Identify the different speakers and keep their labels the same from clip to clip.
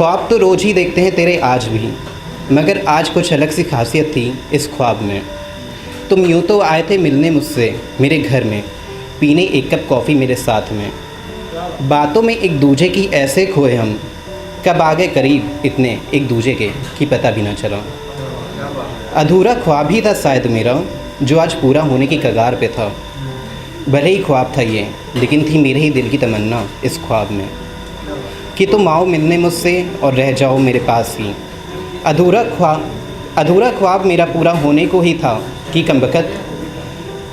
Speaker 1: ख्वाब तो रोज़ ही देखते हैं तेरे आज भी, मगर आज कुछ अलग सी खासियत थी इस ख्वाब में। तुम यूँ तो आए थे मिलने मुझसे मेरे घर में, पीने एक कप कॉफ़ी मेरे साथ में। बातों में एक दूजे की ऐसे खोए हम, कब आ गए करीब इतने एक दूजे के कि पता भी ना चला। अधूरा ख्वाब ही था शायद मेरा, जो आज पूरा होने की कगार पे था। भले ही ख्वाब था ये, लेकिन थी मेरे ही दिल की तमन्ना इस ख्वाब में कि तुम आओ मिलने मुझसे और रह जाओ मेरे पास ही। अधूरा ख्वाब मेरा पूरा होने को ही था कि कमबख्त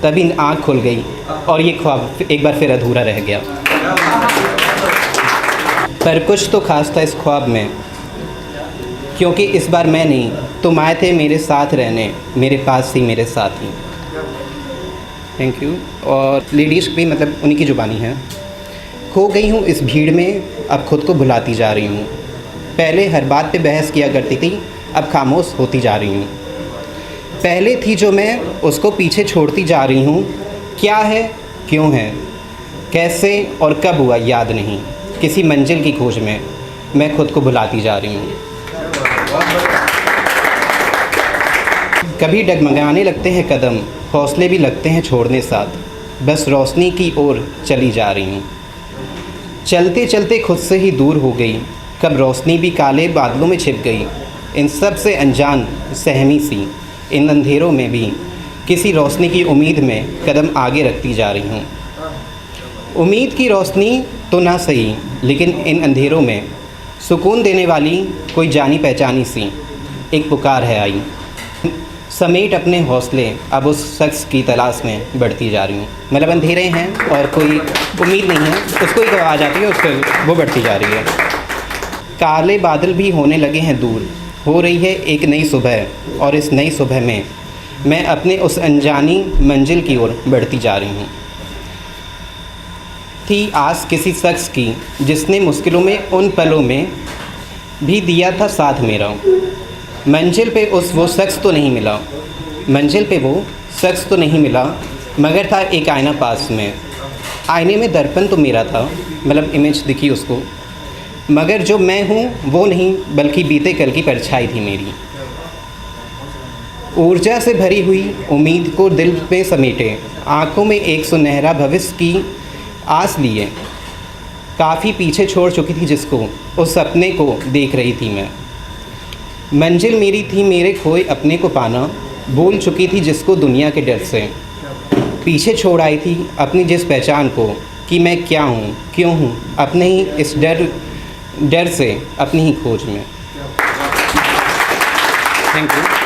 Speaker 1: तभी आँख खुल गई और ये ख्वाब एक बार फिर अधूरा रह गया। पर कुछ तो खास था इस ख्वाब में, क्योंकि इस बार मैं नहीं तुम आए थे मेरे साथ रहने, मेरे पास ही मेरे साथ ही। Thank you. और लेडीज़ भी मतलब उन्हीं की ज़ुबानी है। खो गई हूँ इस भीड़ में, अब खुद को भुलाती जा रही हूँ। पहले हर बात पे बहस किया करती थी, अब खामोश होती जा रही हूँ। पहले थी जो मैं, उसको पीछे छोड़ती जा रही हूँ। क्या है, क्यों है, कैसे और कब हुआ याद नहीं। किसी मंजिल की खोज में मैं खुद को भुलाती जा रही हूँ। कभी डगमगाने लगते हैं कदम, हौसले भी लगते हैं छोड़ने साथ। बस रोशनी की ओर चली जा रही हूँ। चलते चलते खुद से ही दूर हो गई, कब रोशनी भी काले बादलों में छिप गई। इन सब से अनजान सहमी सी, इन अंधेरों में भी किसी रोशनी की उम्मीद में कदम आगे रखती जा रही हूँ। उम्मीद की रोशनी तो ना सही, लेकिन इन अंधेरों में सुकून देने वाली कोई जानी पहचानी सी एक पुकार है आई। समेट अपने हौसले, अब उस शख्स की तलाश में बढ़ती जा रही हूँ। मतलब अंधेरे हैं और कोई उम्मीद नहीं है, उसको ही आ जाती है, उसको वो बढ़ती जा रही है। काले बादल भी होने लगे हैं दूर, हो रही है एक नई सुबह, और इस नई सुबह में मैं अपने उस अनजानी मंजिल की ओर बढ़ती जा रही हूँ। थी आस किसी शख्स की, जिसने मुश्किलों में उन पलों में भी दिया था साथ मेरा। मंजिल पे वो शख्स तो नहीं मिला, मंजिल पे वो शख्स तो नहीं मिला, मगर था एक आईना पास में। आईने में दर्पण तो मेरा था, मतलब इमेज दिखी उसको, मगर जो मैं हूँ वो नहीं, बल्कि बीते कल की परछाई थी मेरी। ऊर्जा से भरी हुई उम्मीद को दिल में समेटे, आँखों में एक सुनहरा भविष्य की आस लिए। काफ़ी पीछे छोड़ चुकी थी जिसको, उस सपने को देख रही थी मैं। मंजिल मेरी थी मेरे खोए अपने को पाना, भूल चुकी थी जिसको दुनिया के डर से। पीछे छोड़ आई थी अपनी जिस पहचान को, कि मैं क्या हूँ, क्यों हूँ, अपने ही इस डर से, अपनी ही खोज में। Thank you.